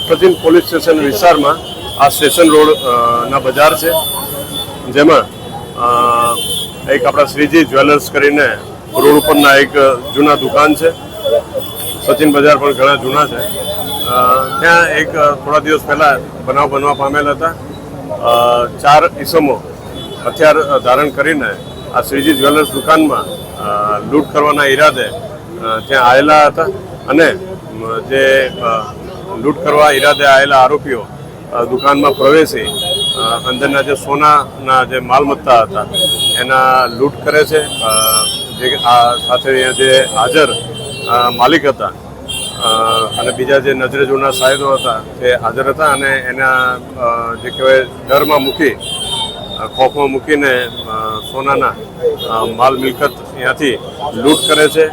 Sachin police station વિસ્તારમાં આ station road ના બજાર છે, જેમાં એક આપણા શ્રીજી જ્વેલર્સ કરીને રોડ ઉપરના એક જૂના દુકાન છે. સચિન બજાર પણ ઘણા જૂના છે. ત્યાં એક થોડા દિવસ પહેલા બનાવ બનવા પામેલ હતા. 4 ઈસમો હથિયાર ધારણ કરીને આ શ્રીજી જ્વેલર્સ દુકાનમાં લૂંટ કરવાના ઈરાદે ત્યાં આવેલા હતા અને જે લૂંટ કરવા ઈરાદે આવેલા આરોપીઓ દુકાનમાં પ્રવેશી અંદરના જે સોનાના જે માલમત્તા હતા એના લૂંટ કરે છે. જે આ સાથે જે હાજર માલિક હતા અને બીજા જે નજરે જોનાર સાહેબો હતા તે હાજર હતા અને એના જે કહેવાય ડરમાં મૂકી ખોફમાં મૂકીને સોનાના માલ મિલકત ત્યાંથી લૂંટ કરે છે.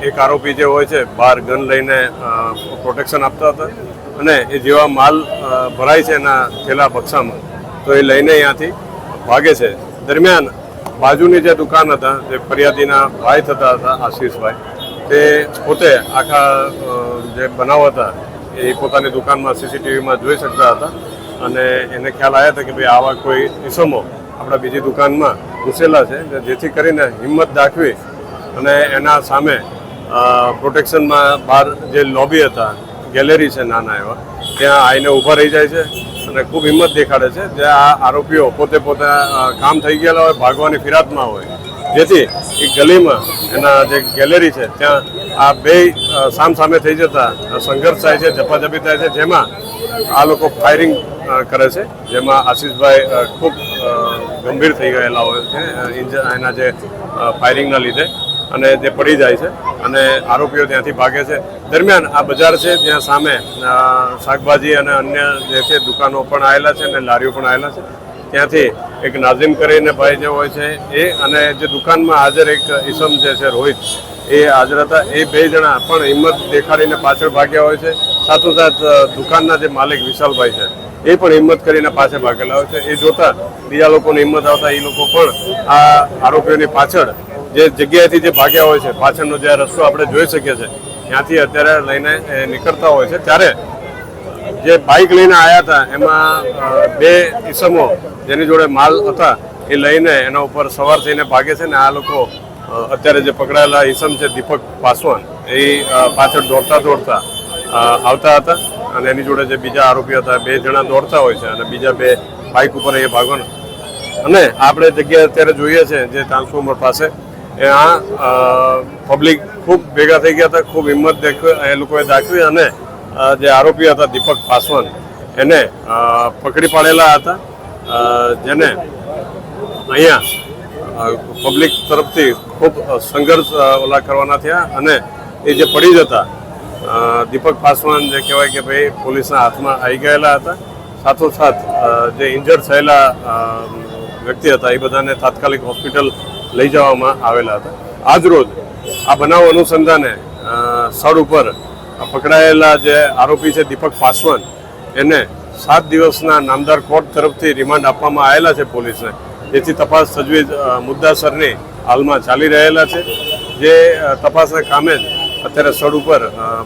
એક આરોપી જે હોય છે બહાર ગન લઈને પ્રોટેક્શન આપતા હતા અને એ જેવા માલ ભરાય છે એના થેલા બક્સામાં તો એ લઈને ત્યાંથી ભાગે છે. દરમિયાન બાજુની જે દુકાન હતા જે ફરિયાદીના ભાઈ થતા હતા આશીષભાઈ, તે પોતે આખા જે બનાવ હતા એ પોતાની દુકાનમાં સીસીટીવીમાં જોઈ શકતા હતા અને એને ખ્યાલ આવ્યા હતા કે ભાઈ આવા કોઈ ઈસમો આપણા બીજી દુકાનમાં ઘૂસેલા છે, જેથી કરીને હિંમત દાખવી અને એના સામે પ્રોટેક્શનમાં બહાર જે લોબી હતા, ગેલેરી છે નાના એવા, ત્યાં આવીને ઊભા રહી જાય છે અને ખૂબ હિંમત દેખાડે છે. જ્યાં આ આરોપીઓ પોતે કામ થઈ ગયેલા હોય, ભાગવાની ફિરાદમાં હોય, જેથી એક ગલીમાં એના જે ગેલેરી છે ત્યાં આ બે સામસામે થઈ જતા સંઘર્ષ થાય છે, ઝપાઝપી થાય છે, જેમાં આ લોકો ફાયરિંગ કરે છે, જેમાં આશીષભાઈ ખૂબ ગંભીર થઈ ગયેલા હોય છે એના જે ફાયરિંગના લીધે અને તે પડી જાય છે અને આરોપીઓ ત્યાંથી ભાગે છે. દરમિયાન આ બજાર છે ત્યાં સામે શાકભાજી અને અન્ય જે છે દુકાનો પણ આવેલા છે અને લારીઓ પણ આવેલા છે. ત્યાંથી એક નાઝીમ કરીને ભાઈ જે હોય છે એ અને જે દુકાનમાં હાજર એક ઈસમ જે છે રોહિત, એ હાજર હતા. એ 2 જણા પણ હિંમત દેખાડીને પાછળ ભાગ્યા હોય છે. સાથોસાથ દુકાનના જે માલિક વિશાલભાઈ છે એ પણ હિંમત કરીને પાછળ ભાગેલા હોય છે. એ જોતા બીજા લોકોની હિંમત આવતા એ લોકો પણ આ આરોપીઓની પાછળ જે જગ્યાએથી જે ભાગ્યા હોય છે, પાછળનો જે રસ્તો આપણે જોઈ શકીએ છીએ ત્યાંથી અત્યારે લઈને નીકળતા હોય છે. ત્યારે જે બાઇક લઈને આવ્યા હતા એમાં 2 ઈસમો જેની જોડે માલ હતા એ લઈને એના ઉપર સવાર થઈને ભાગે છે ને આ લોકો અત્યારે જે પકડાયેલા ઈસમ છે દીપક પાસવાન, એ પાછળ દોડતા આવતા હતા અને એની જોડે જે બીજા આરોપી હતા 2 જણા દોડતા હોય છે અને બીજા 2 બાઇક ઉપર એ ભાગવાના. અને આપણે જગ્યા અત્યારે જોઈએ છે જે ટ્રાન્સફોર્મર પાસે, ત્યાં પબ્લિક ખૂબ ભેગા થઈ ગયા હતા, ખૂબ હિંમત એ લોકોએ દાખવી અને જે આરોપી હતા દીપક પાસવાન એને પકડી પાડેલા હતા, જેને અહીંયા પબ્લિક તરફથી ખૂબ સંઘર્ષ કરવાના થયા અને એ જે પડી જતા દીપક પાસવાન જે કહેવાય કે ભાઈ પોલીસના હાથમાં આવી ગયેલા હતા. સાથોસાથ જે ઇન્જર્ડ થયેલા વ્યક્તિ હતા એ બધાને તાત્કાલિક હોસ્પિટલ લઈ જવામાં આવેલા હતા. આજ રોજ આ બનાવ અનુસંધાને સ્થળ ઉપર પકડાયેલા જે આરોપી છે દીપક પાસવાન, એને 7 દિવસના નામદાર કોર્ટ તરફથી રિમાન્ડ આપવામાં આવેલા છે પોલીસને, જેથી તપાસ તજવીજ મુદ્દાસરની હાલમાં ચાલી રહેલા છે. જે તપાસના કામે જ અત્યારે સ્થળ ઉપર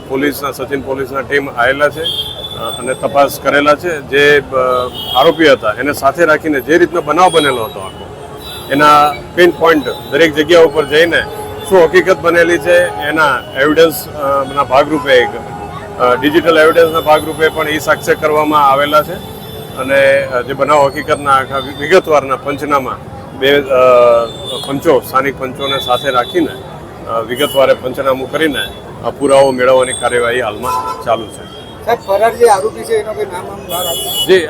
પોલીસના સચિન પોલીસના ટીમ આવેલા છે અને તપાસ કરેલા છે. જે આરોપી હતા એને સાથે રાખીને જે રીતનો બનાવ બનેલો હતો આખો, એના પિન પોઈન્ટ દરેક જગ્યા ઉપર જઈને શું હકીકત બનેલી છે એના એવિડન્સના ભાગરૂપે, એક ડિજિટલ એવિડન્સના ભાગરૂપે પણ એ સાક્ષ્ય કરવામાં આવેલા છે અને જે બનાવ હકીકતના આખા વિગતવારના પંચનામા 2 પંચો, સ્થાનિક પંચોને સાથે રાખીને વિગતવારે પંચનામું કરીને પુરાવો મેળવવાની કાર્યવાહી હાલમાં ચાલુ છે. ફરાર જે આરોપી છે એનો કોઈ નામ જી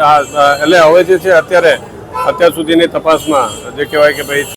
એટલે હવે જે છે અત્યાર સુધીની તપાસમાં જે કહેવાય કે ભાઈ